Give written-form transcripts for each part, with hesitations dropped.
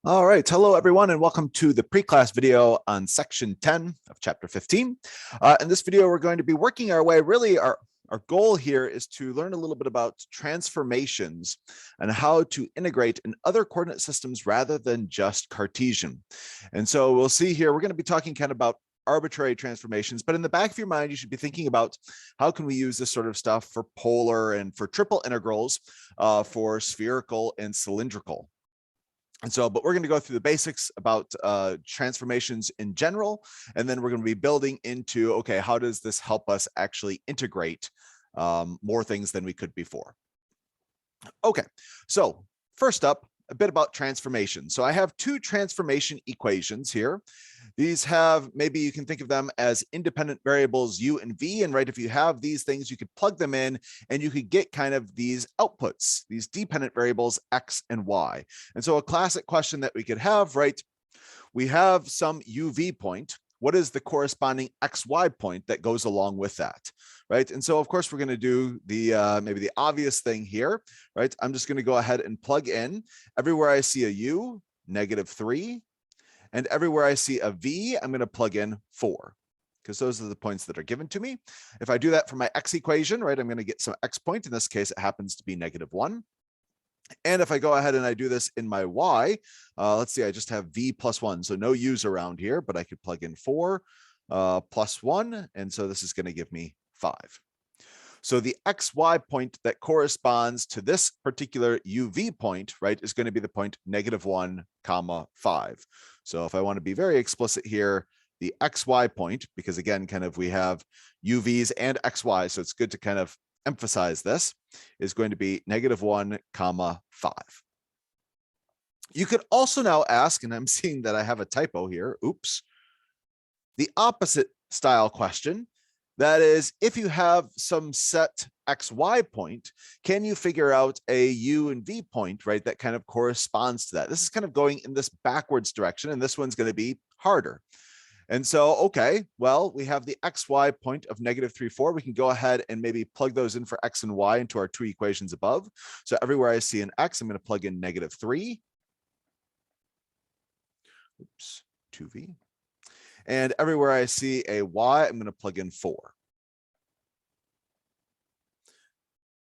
All right, hello everyone, and welcome to the pre-class video on section 10 of chapter 15. In this video, we're going to be working our way, really our goal here is to learn a little bit about transformations and how to integrate in other coordinate systems rather than just Cartesian. And so we'll see here, we're going to be talking kind of about arbitrary transformations, but in the back of your mind, you should be thinking about how can we use this sort of stuff for polar and for triple integrals, for spherical and cylindrical. And so, but we're going to go through the basics about transformations in general, and then we're going to be building into, okay, how does this help us actually integrate more things than we could before? Okay, so first up, a bit about transformation. So I have two transformation equations here. These have, maybe you can think of them as independent variables u and v, and right, if you have these things, you could plug them in and you could get kind of these outputs, these dependent variables x and y. And so a classic question that we could have, right, we have some uv point. What is the corresponding xy point that goes along with that, right? And so of course we're going to do the maybe the obvious thing here, right? I'm just going to go ahead and plug in everywhere I see a u, -3, and everywhere I see a v, I'm going to plug in 4, because those are the points that are given to me. If I do that for my x equation, right, I'm going to get some x point. In this case, it happens to be -1. And if I go ahead and I do this in my y, let's see, I just have v plus 1, so no u's around here, but I could plug in 4 plus 1, and so this is going to give me 5. So the xy point that corresponds to this particular uv point, right, is going to be the point -1, 5. So if I want to be very explicit here, the xy point, because again, kind of we have uv's and xy, so it's good to kind of emphasize this, is going to be -1, 5. You could also now ask, and I'm seeing that I have a typo here, oops, the opposite style question. That is, if you have some set xy point, can you figure out a u and v point, right, that kind of corresponds to that? This is kind of going in this backwards direction, and this one's going to be harder. And so, okay, well, we have the xy point of -3, 4. We can go ahead and maybe plug those in for x and y into our two equations above. So everywhere I see an x, I'm going to plug in -3. Oops, 2v. And everywhere I see a y, I'm going to plug in 4.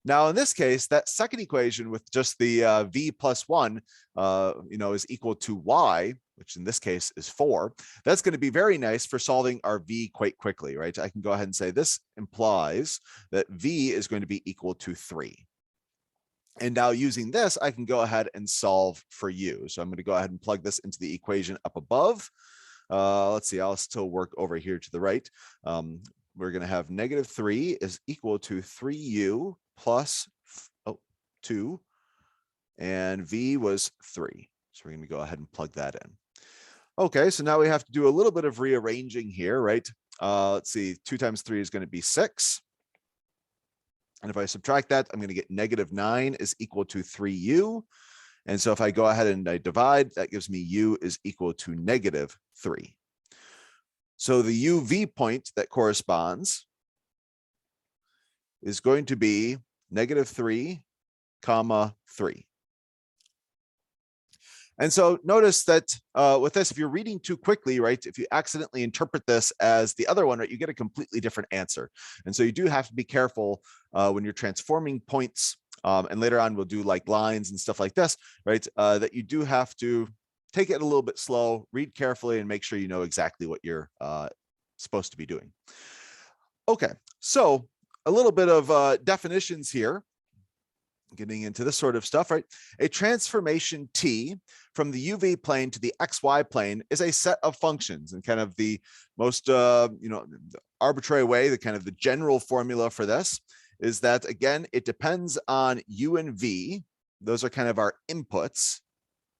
Now, in this case, that second equation with just the v plus 1, is equal to y, which in this case is 4. That's going to be very nice for solving our v quite quickly, right? I can go ahead and say this implies that v is going to be equal to 3. And now using this, I can go ahead and solve for u. So I'm going to go ahead and plug this into the equation up above. Let's see, I'll still work over here to the right. We're going to have -3 is equal to 3u plus 2, and v was 3. So we're going to go ahead and plug that in. Okay, so now we have to do a little bit of rearranging here, right? Let's see, 2 times 3 is going to be 6. And if I subtract that, I'm going to get -9 is equal to 3u. And so if I go ahead and I divide, that gives me u is equal to -3. So the uv point that corresponds is going to be -3, 3. And so notice that with this, if you're reading too quickly, right, if you accidentally interpret this as the other one, right, you get a completely different answer. And so you do have to be careful when you're transforming points. And later on, we'll do like lines and stuff like this, right, that you do have to take it a little bit slow, read carefully, and make sure you know exactly what you're supposed to be doing. Okay, so a little bit of definitions here. Getting into this sort of stuff, right? A transformation T from the UV plane to the XY plane is a set of functions, and kind of the most, arbitrary way, the kind of the general formula for this is that, again, it depends on U and V. Those are kind of our inputs,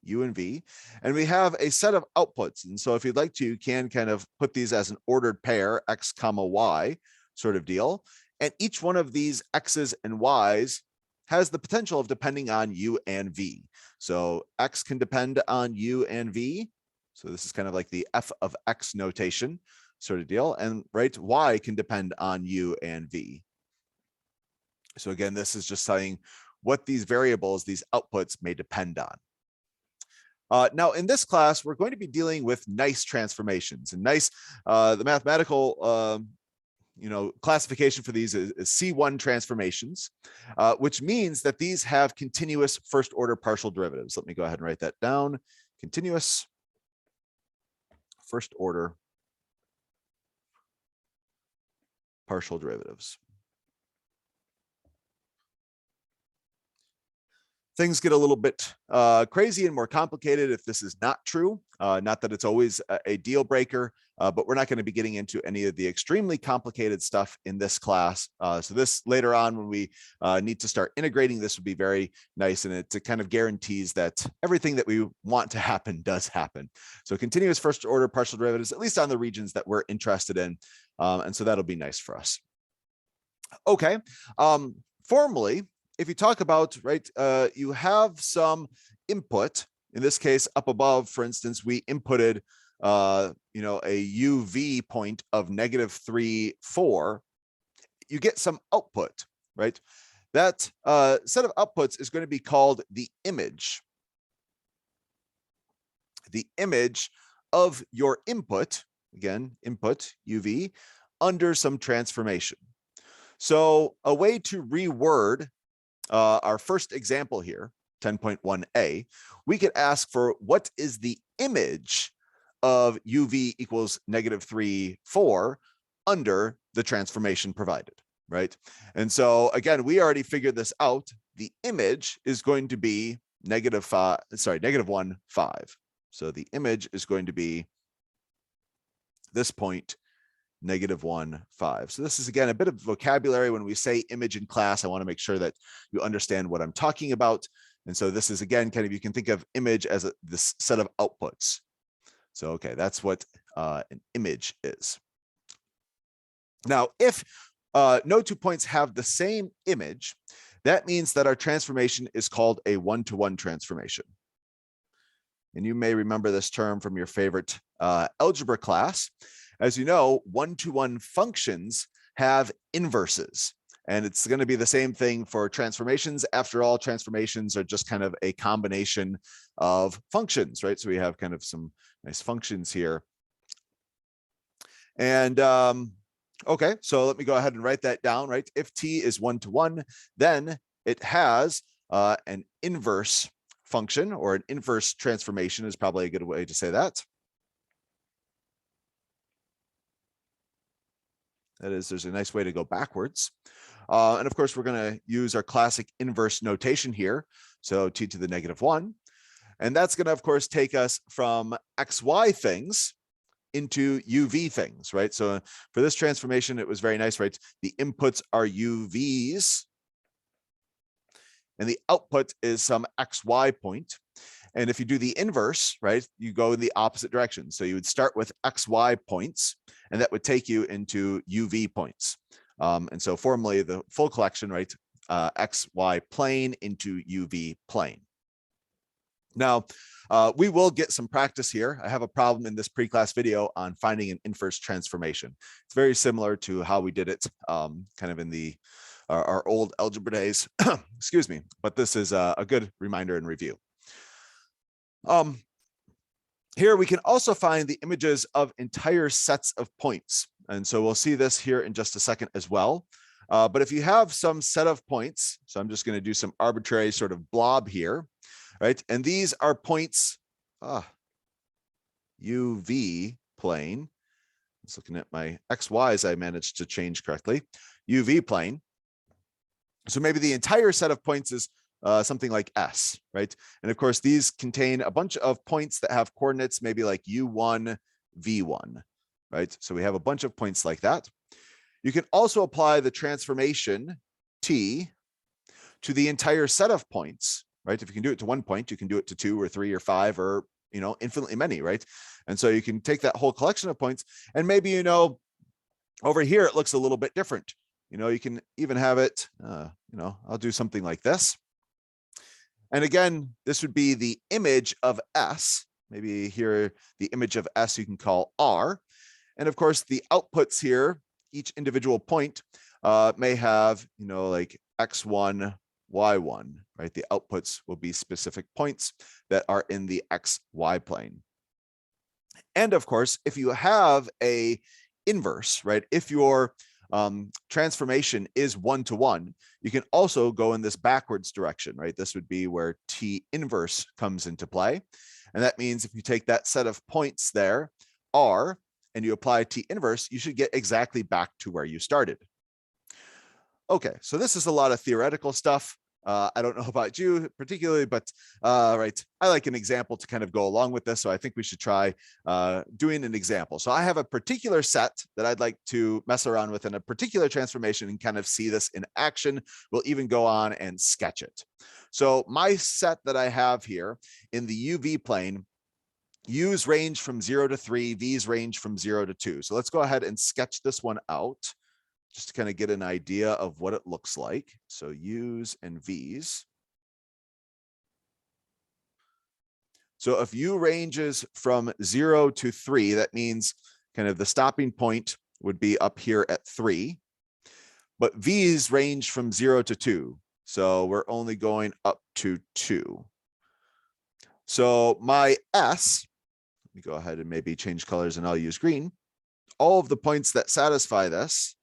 U and V, and we have a set of outputs. And so if you'd like to, you can kind of put these as an ordered pair, X, Y sort of deal. And each one of these X's and Y's has the potential of depending on U and V. So X can depend on U and V. So this is kind of like the f of X notation sort of deal. And right, Y can depend on U and V. So again, this is just saying what these variables, these outputs may depend on. Now, in this class, we're going to be dealing with nice transformations, and nice, the mathematical classification for these is C1 transformations, which means that these have continuous first order partial derivatives. Let me go ahead and write that down. Continuous first order partial derivatives. Things get a little bit crazy and more complicated if this is not true. Not that it's always a deal breaker, but we're not going to be getting into any of the extremely complicated stuff in this class. So this later on, when we need to start integrating, this would be very nice, and it kind of guarantees that everything that we want to happen does happen. So continuous first order partial derivatives, at least on the regions that we're interested in, and so that'll be nice for us. Okay, formally, if you talk about, right, you have some input. In this case, up above, for instance, we inputted, a UV point of -3, 4. You get some output, right? That set of outputs is going to be called the image. The image of your input, again, input, UV, under some transformation. So a way to reword our first example here, 10.1a, we could ask for what is the image of UV equals -3, 4 under the transformation provided, right? And so again, we already figured this out. The image is going to be -1, 5. So the image is going to be this point, -1, 5. So this is, again, a bit of vocabulary. When we say image in class, I want to make sure that you understand what I'm talking about. And so this is, again, kind of, you can think of image as this set of outputs. So, okay, that's what an image is. Now, if no 2 points have the same image, that means that our transformation is called a one-to-one transformation. And you may remember this term from your favorite algebra class. As you know, one-to-one functions have inverses, and it's going to be the same thing for transformations. After all, transformations are just kind of a combination of functions, right? So we have kind of some nice functions here. And okay, so let me go ahead and write that down, right? If t is one-to-one, then it has an inverse function, or an inverse transformation is probably a good way to say that. That is, there's a nice way to go backwards. And of course, we're going to use our classic inverse notation here. So t to the -1. And that's going to, of course, take us from xy things into UV things, right? So for this transformation, it was very nice, right? The inputs are UVs, and the output is some xy point. And if you do the inverse, right, you go in the opposite direction. So you would start with xy points, and that would take you into UV points. And so formally, the full collection, right, xy plane into UV plane. Now, we will get some practice here. I have a problem in this pre-class video on finding an inverse transformation. It's very similar to how we did it kind of in our old algebra days. Excuse me, but this is a good reminder and review. Here we can also find the images of entire sets of points. And so we'll see this here in just a second as well. But if you have some set of points, so I'm just going to do some arbitrary sort of blob here, right? And these are points, UV plane. Just looking at my XYs, I managed to change correctly. UV plane. So maybe the entire set of points is something like S, right? And of course, these contain a bunch of points that have coordinates, maybe like U1, V1, right? So we have a bunch of points like that. You can also apply the transformation T to the entire set of points, right? If you can do it to 1 point, you can do it to 2 or 3 or 5 or, infinitely many, right? And so you can take that whole collection of points, and maybe, over here, it looks a little bit different. You can even have it, I'll do something like this. And again, this would be the image of S. Maybe here, the image of S you can call R. And of course, the outputs here, each individual point may have, like X1, y1, right? The outputs will be specific points that are in the xy plane. And of course, if you have a inverse, right? If your transformation is 1-to-1, you can also go in this backwards direction, right? This would be where T inverse comes into play. And that means if you take that set of points there, R, and you apply T inverse, you should get exactly back to where you started. Okay, so this is a lot of theoretical stuff. I don't know about you particularly, but right, I like an example to kind of go along with this. So I think we should try doing an example. So I have a particular set that I'd like to mess around with in a particular transformation and kind of see this in action. We'll even go on and sketch it. So my set that I have here in the UV plane, U's range from 0 to 3, V's range from 0 to 2. So let's go ahead and sketch this one out, just to kind of get an idea of what it looks like. So U's and V's. So if U ranges from 0 to 3, that means kind of the stopping point would be up here at 3. But V's range from 0 to 2. So we're only going up to 2. So my S, let me go ahead and maybe change colors and I'll use green. All of the points that satisfy this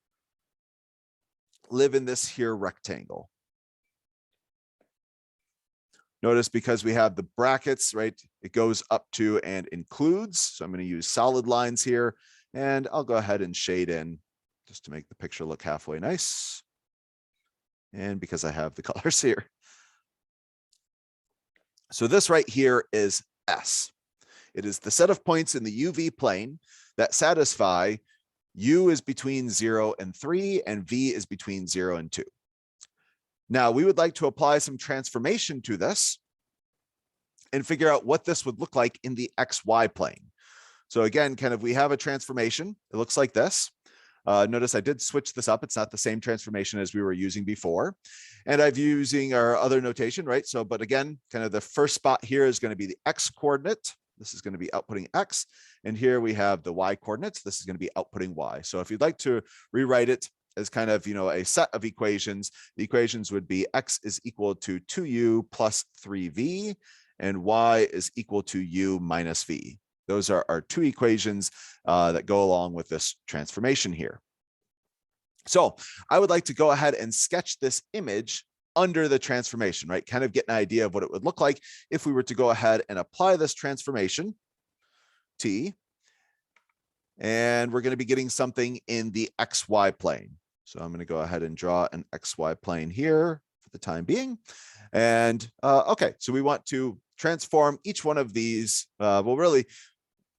live in this here rectangle. Notice because we have the brackets, right? It goes up to and includes. So I'm going to use solid lines here, and I'll go ahead and shade in just to make the picture look halfway nice. And because I have the colors here. So this right here is S. It is the set of points in the UV plane that satisfy U is between 0 and 3, and V is between 0 and 2. Now, we would like to apply some transformation to this and figure out what this would look like in the XY plane. So again, kind of we have a transformation. It looks like this. Notice I did switch this up. It's not the same transformation as we were using before. And I've using our other notation, right? So, but again, kind of the first spot here is going to be the X coordinate. This is going to be outputting X. And here we have the Y coordinates. This is going to be outputting Y. So if you'd like to rewrite it as kind of, a set of equations, the equations would be X is equal to 2U plus 3V and Y is equal to U minus V. Those are our two equations that go along with this transformation here. So I would like to go ahead and sketch this image under the transformation, right? Kind of get an idea of what it would look like if we were to go ahead and apply this transformation, T, and we're going to be getting something in the XY plane. So I'm going to go ahead and draw an XY plane here for the time being. And okay, so we want to transform each one of these. Well, really,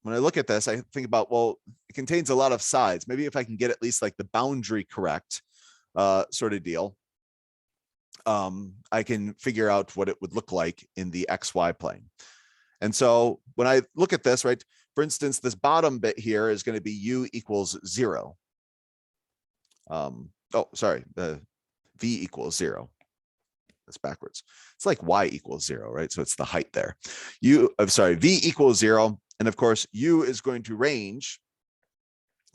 when I look at this, I think about, well, it contains a lot of sides. Maybe if I can get at least like the boundary correct sort of deal, I can figure out what it would look like in the XY plane. And so when I look at this, right, for instance, this bottom bit here is going to be U equals 0. Oh, sorry, the V equals 0. That's backwards. It's like Y equals 0, right? So it's the height there. V equals 0. And of course, U is going to range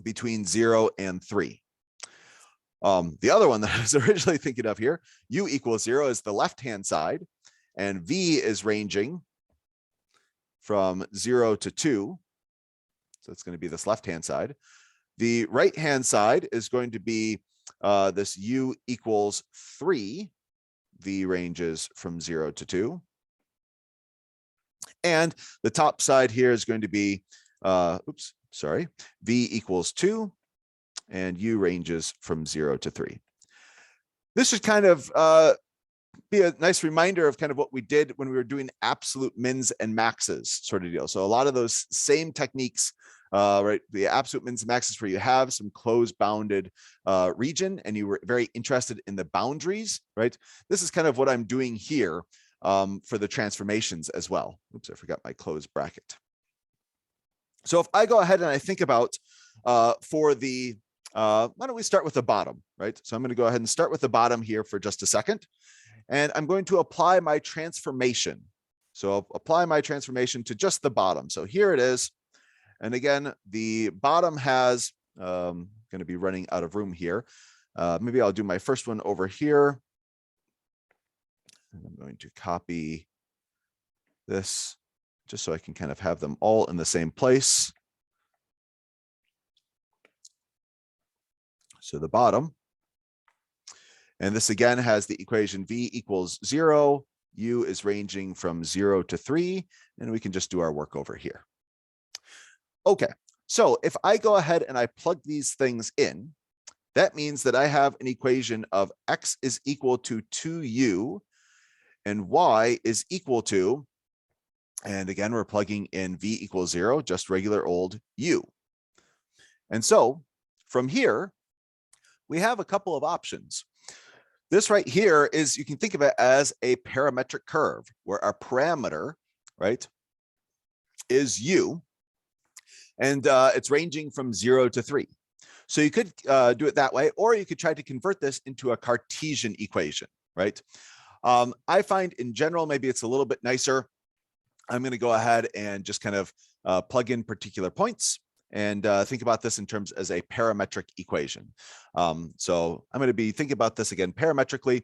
between 0 and 3. The other one that I was originally thinking of here, U equals 0 is the left-hand side, and V is ranging from 0 to 2. So it's going to be this left-hand side. The right-hand side is going to be this U equals 3. V ranges from 0 to 2. And the top side here is going to be, V equals 2, and U ranges from 0 to 3. This should kind of be a nice reminder of kind of what we did when we were doing absolute mins and maxes sort of deal. So a lot of those same techniques, right? The absolute mins and maxes where you have some closed bounded region and you were very interested in the boundaries, right? This is kind of what I'm doing here for the transformations as well. Oops, I forgot my closed bracket. So if I go ahead and I think about for the, why don't we start with the bottom, right? So I'm going to go ahead and start with the bottom here for just a second. And I'm going to apply my transformation. So I'll apply my transformation to just the bottom. So here it is. And again, the bottom has, going to be running out of room here. Maybe I'll do my first one over here. And I'm going to copy this just so I can kind of have them all in the same place. So the bottom. And this again has the equation v equals 0. U is ranging from 0 to 3. And we can just do our work over here. Okay, so if I go ahead and I plug these things in, that means that I have an equation of x is equal to 2u and y is equal to, and again, we're plugging in v equals 0, just regular old u. And so from here, we have a couple of options. This right here is, you can think of it as a parametric curve where our parameter, right, is u, and it's ranging from 0 to 3. So you could do it that way, or you could try to convert this into a Cartesian equation, right? I find in general, maybe it's a little bit nicer. I'm going to go ahead and just kind of plug in particular points and think about this in terms as a parametric equation. So I'm going to be thinking about this again parametrically.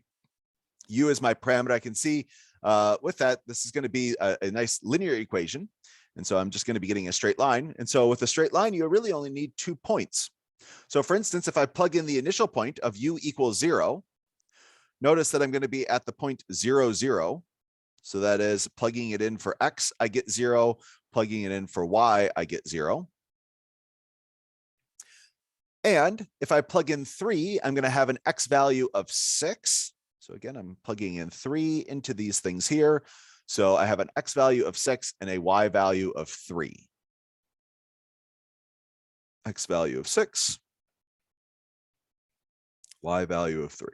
U is my parameter. I can see with that, this is going to be a nice linear equation. And so I'm just going to be getting a straight line. And so with a straight line, you really only need 2 points. So for instance, if I plug in the initial point of u equals 0, notice that I'm going to be at the point 0, 0. So that is plugging it in for x, I get 0. Plugging it in for y, I get 0. And if I plug in 3, I'm going to have an x value of 6. So again, I'm plugging in 3 into these things here. So I have an x value of 6 and a y value of 3. X value of 6, y value of 3.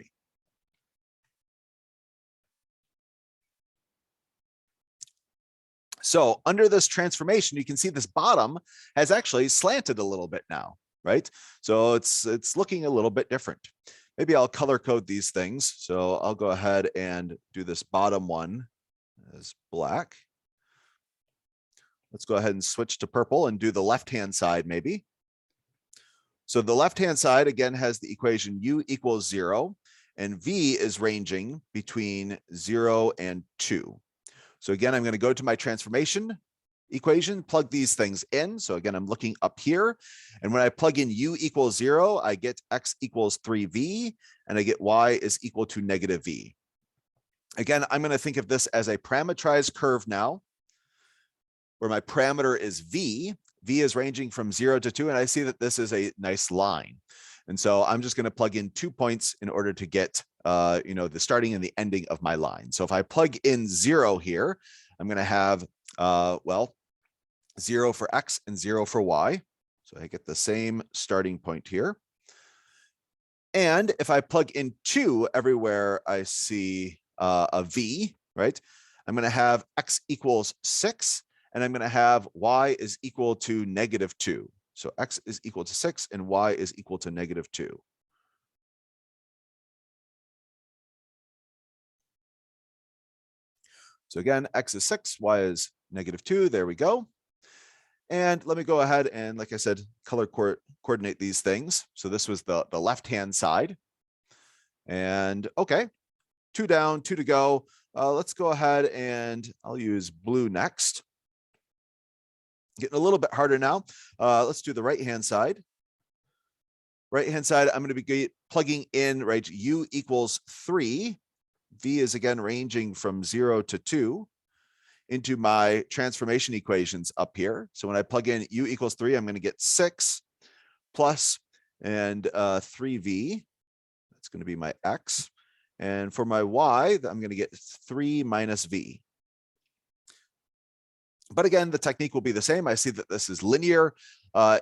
So under this transformation, you can see this bottom has actually slanted a little bit now, right? So it's looking a little bit different. Maybe I'll color code these things. So I'll go ahead and do this bottom one as black. Let's go ahead and switch to purple and do the left-hand side maybe. So the left-hand side again has the equation u equals 0 and v is ranging between 0 and 2. So again, I'm going to go to my transformation equation, plug these things in. So again, I'm looking up here. And when I plug in u equals 0, I get x equals 3v, and I get y is equal to negative v. Again, I'm going to think of this as a parametrized curve now, where my parameter is v. V is ranging from 0 to 2, and I see that this is a nice line. And so I'm just going to plug in 2 points in order to get the starting and the ending of my line. So if I plug in 0 here, I'm going to have, 0 for x and 0 for y. So I get the same starting point here. And if I plug in 2 everywhere I see a v, right, I'm going to have x equals 6, and I'm going to have y is equal to negative 2. So x is equal to 6 and y is equal to negative 2. So again, x is 6, y is negative 2. There we go. And let me go ahead and, like I said, color coordinate these things. So this was the left-hand side. And okay, 2 down, 2 to go. Let's go ahead and I'll use blue next. Getting a little bit harder now. Let's do the right-hand side. Right-hand side, I'm going to be plugging in, right, u equals 3. V is again ranging from 0 to 2 into my transformation equations up here. So when I plug in u equals 3, I'm going to get 6 plus and 3v. That's going to be my x. And for my y, I'm going to get 3 minus v. But again, the technique will be the same. I see that this is linear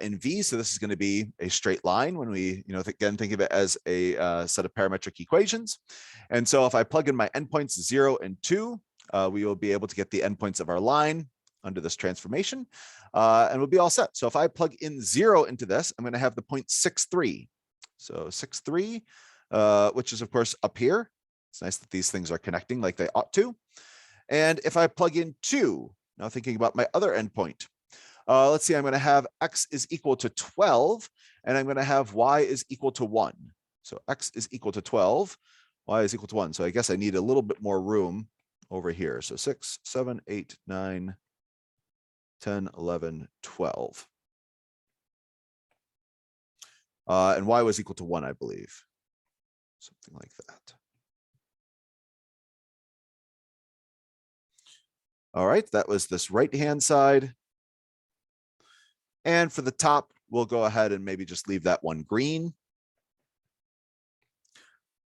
in v, so this is going to be a straight line when we, again, think of it as a set of parametric equations. And so if I plug in my endpoints 0 and 2, we will be able to get the endpoints of our line under this transformation, and we'll be all set. So if I plug in 0 into this, I'm going to have the point 6, 3. So 6, 3, which is, of course, up here. It's nice that these things are connecting like they ought to. And if I plug in 2, now thinking about my other endpoint, let's see, I'm going to have x is equal to 12, and I'm going to have y is equal to 1. So x is equal to 12, y is equal to 1. So I guess I need a little bit more room over here. So 6, 7, 8, 9, 10, 11, 12. And y was equal to 1, I believe. Something like that. All right, that was this right-hand side. And for the top, we'll go ahead and maybe just leave that one green.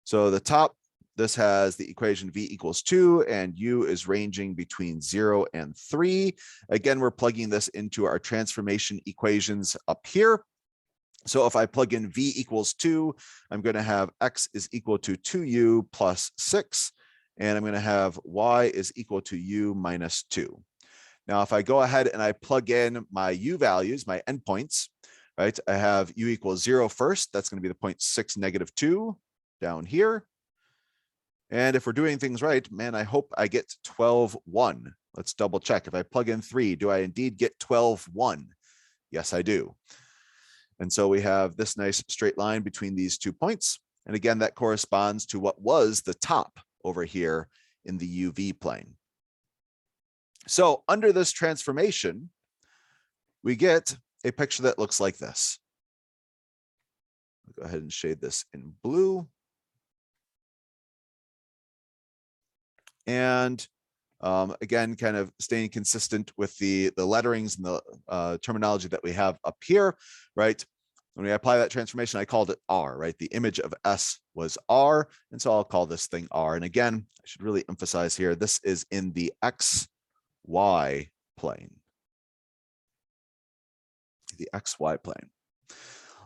So the top, this has the equation v equals 2, and u is ranging between 0 and 3. Again, we're plugging this into our transformation equations up here. So if I plug in v equals 2, I'm going to have x is equal to 2u plus 6, and I'm going to have y is equal to u minus 2. Now, if I go ahead and I plug in my u values, my endpoints, right, I have u equals 0 first. That's going to be the 0.6 negative 2 down here. And if we're doing things right, man, I hope I get 12, 1. Let's double check. If I plug in 3, do I indeed get 12, 1? Yes, I do. And so we have this nice straight line between these 2 points. And again, that corresponds to what was the top over here in the UV plane. So under this transformation, we get a picture that looks like this. I'll go ahead and shade this in blue. And again, kind of staying consistent with the letterings and the terminology that we have up here, right? When we apply that transformation, I called it R, right? The image of S was R, and so I'll call this thing R. And again, I should really emphasize here, this is in the XY plane. The XY plane.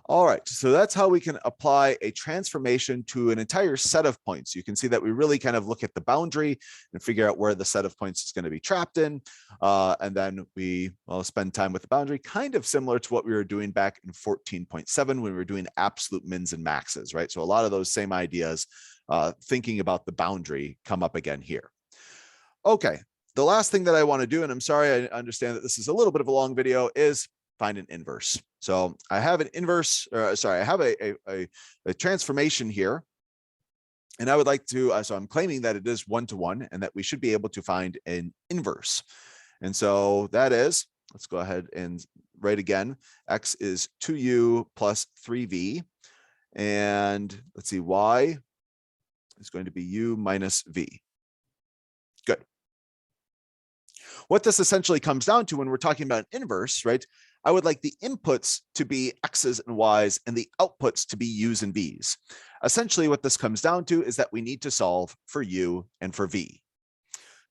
All right, so that's how we can apply a transformation to an entire set of points. You can see that we really kind of look at the boundary and figure out where the set of points is going to be trapped in. And then we spend time with the boundary, kind of similar to what we were doing back in 14.7 when we were doing absolute mins and maxes, right? So a lot of those same ideas, thinking about the boundary, come up again here. Okay, the last thing that I want to do, and I'm sorry, I understand that this is a little bit of a long video, is find an inverse. So I have an inverse, I have a transformation here. And I would like to, so I'm claiming that it is 1-to-1 and that we should be able to find an inverse. And so that is, let's go ahead and write again, x is 2u plus 3v. And let's see, y is going to be u minus v. Good. What this essentially comes down to when we're talking about an inverse, right? I would like the inputs to be x's and y's and the outputs to be u's and v's. Essentially, what this comes down to is that we need to solve for u and for v.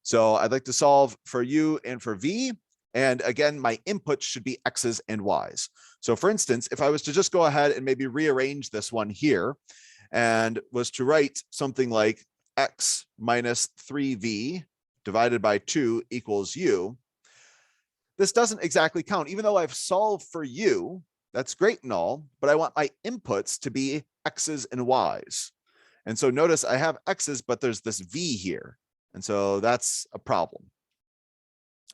So I'd like to solve for u and for v. And again, my inputs should be x's and y's. So for instance, if I was to just go ahead and maybe rearrange this one here and was to write something like x minus 3v divided by 2 equals u, this doesn't exactly count. Even though I've solved for u, that's great and all, but I want my inputs to be x's and y's. And so notice I have x's, but there's this v here. And so that's a problem.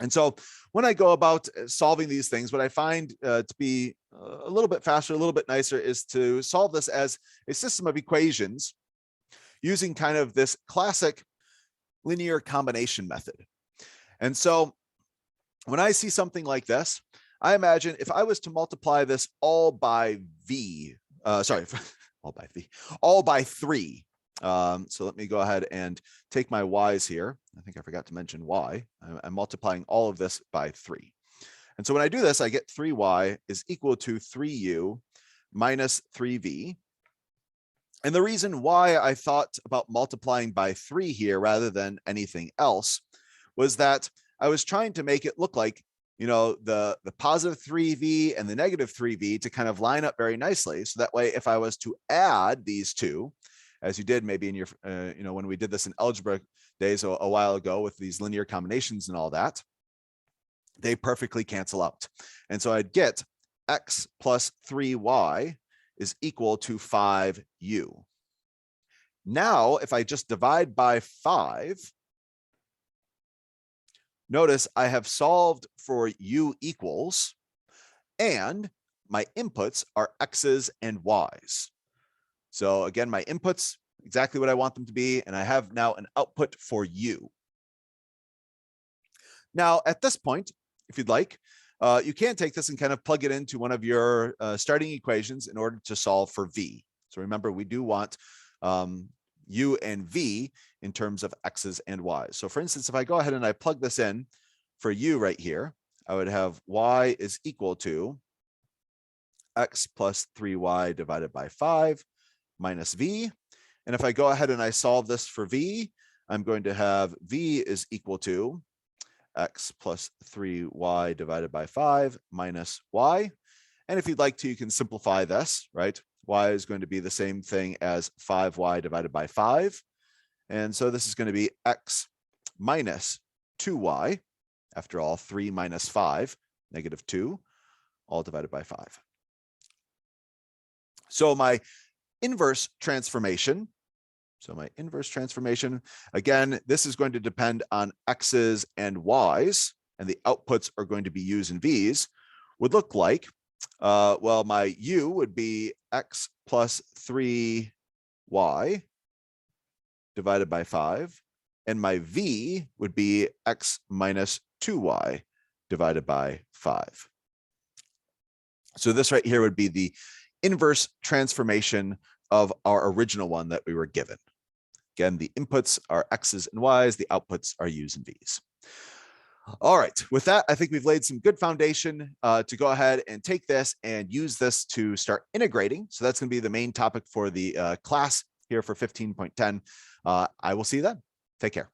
And so when I go about solving these things, what I find to be a little bit faster, a little bit nicer, is to solve this as a system of equations using kind of this classic linear combination method. And so when I see something like this, I imagine if I was to multiply this all by v, all by 3. So let me go ahead and take my y's here. I think I forgot to mention y. I'm multiplying all of this by 3. And so when I do this, I get 3y is equal to 3u minus 3v. And the reason why I thought about multiplying by 3 here rather than anything else was that I was trying to make it look like, you know, the positive 3v and the negative 3v to kind of line up very nicely. So that way, if I was to add these two, as you did maybe in your, when we did this in algebra days a while ago with these linear combinations and all that, they perfectly cancel out. And so I'd get x plus 3y is equal to 5u. Now, if I just divide by 5, notice I have solved for u equals, and my inputs are x's and y's. So again, my inputs, exactly what I want them to be, and I have now an output for u. Now, at this point, if you'd like, you can take this and kind of plug it into one of your starting equations in order to solve for v. So remember, we do want u and v in terms of x's and y's. So for instance, if I go ahead and I plug this in for u right here, I would have y is equal to x plus 3y divided by 5 minus v. And if I go ahead and I solve this for v, I'm going to have v is equal to x plus 3y divided by 5 minus y. And if you'd like to, you can simplify this, right? Y is going to be the same thing as 5y divided by 5. And so this is going to be x minus 2y. After all, 3 minus 5, negative 2, all divided by 5. So my inverse transformation, again, this is going to depend on x's and y's, and the outputs are going to be u's and v's, would look like, well, my u would be x plus 3y divided by 5, and my v would be x minus 2y divided by 5. So this right here would be the inverse transformation of our original one that we were given. Again, the inputs are x's and y's, the outputs are u's and v's. All right, with that, I think we've laid some good foundation to go ahead and take this and use this to start integrating. So that's going to be the main topic for the class here for 15.10. I will see you then. Take care.